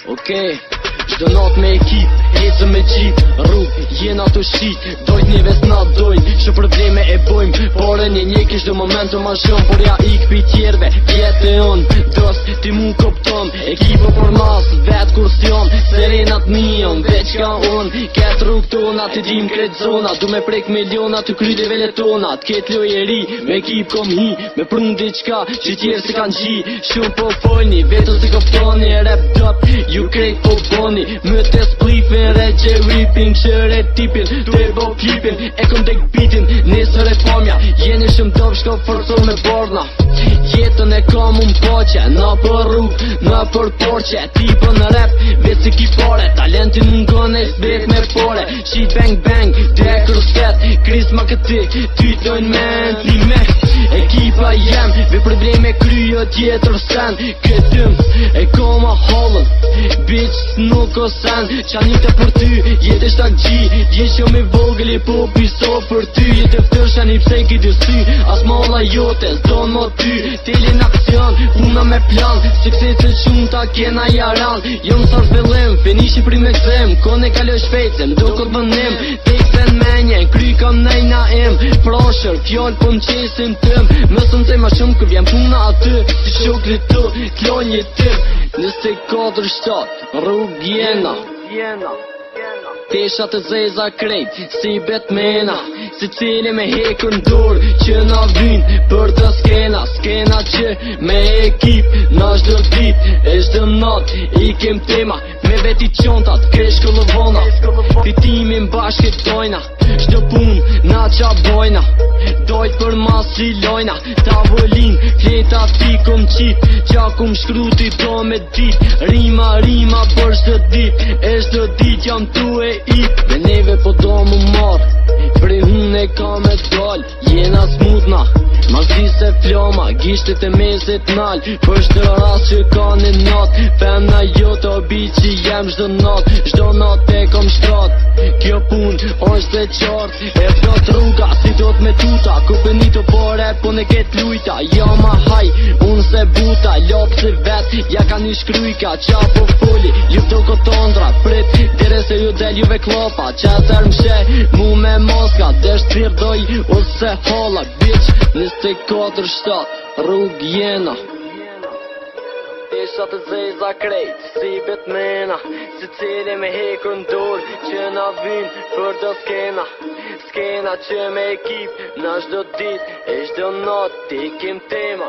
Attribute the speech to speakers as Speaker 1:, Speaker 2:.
Speaker 1: Okej, çdo not me ekip, ecëm me gjit, rrug, jena të shit, dojt njeve s'na dojnë, që probleme e bojmë, por e një çdo momentu ma shumë, por ja ik pi tjerve, vjetë e unë, dos, ti mu kopton, ekipo për mas, vetë kur s'jon, serenat mion, veç ka unë, ketë rrug tona, ti dim kretë zona, du me prek miliona, të kryde vele tona, t'ket loj e ri, me ekip kom hi, me prun diqka, që tjerë se kanë gji, shumë po folni, vetë se koptoni, rap dop, ju krejt po boni, më të splifin, regje ripping, shëre tipin, të bo klipin, e kom dek bitin, nesër e famja, jeni shumë dop, shko forco me borna, jetën e kam unë poqe, na për rrug, na për porqe, tipo në rap, vetë si kipare, talentin mungon e s'bet me pore, shit bang bang, dhe kërset, kris ma këti, ty tojnë men, ti me, ekipa jem, ve probleme kryo tjetër sen, këtëm, e koma hollën, bitch nuk o sen, qanita për ty, jetë shtak gji, jetë që me vogli po piso për ty, jetë ftërsha një pse ki dësy, as molla jote, zdonë mo ty, telin aksion, puna me plan, sukseset shumë ta kena jaran, jom sar fillim, finishi prim e këzem, kone kalë shpejtëm, do këtë bënim, teksen menjen, kry kam nejna im, proshër, fjall po m'qesim tëm, mësëm të ma shumë kër vjen puna aty, si shokri të, klonje tëm, 24/7, rrug jena, tesha të zeza krejt, si Batmana, si cili me hekër ndur, që na vin për të skena, skena që me ekip, na çdo dit, e çdo not, i kem tema, me veti qontat, kresh këllëvona, fitimin bashkët dojna, çdo pun, na qa bojna, dojt për mas si lojna, tavolin, fleta ti kom qit, qa kom shkruti do me dit, rima për çdo dit, e çdo dit jam tu e ip, me neve po do mu marr, prej hun e ka me dal, jena smutna, ma zi se floma, gishtet e mesit nal, për shtë ras që ka një nat, femna jo të obi që jem çdo nat e kom shkrat, kjo pun është e qart, e plot rruga, si do t'me tuta, ku benito bore, po ne ket lujta, ja ma haj, unë se buta, lop se vet, ja ka një shkrujka, qa po foli, lufto kotondra, prit, dire se ju del juve klopa, qa tër mshe, mu me moska, desh t'ir doj, ose holla, bitch, 24/7, rrug jena, tesha të zeza krejt, si Batmana, si cili me hekur ndur, që na vin për të skena, skena që me ekip, na çdo dit, e çdo not, ti kem tema.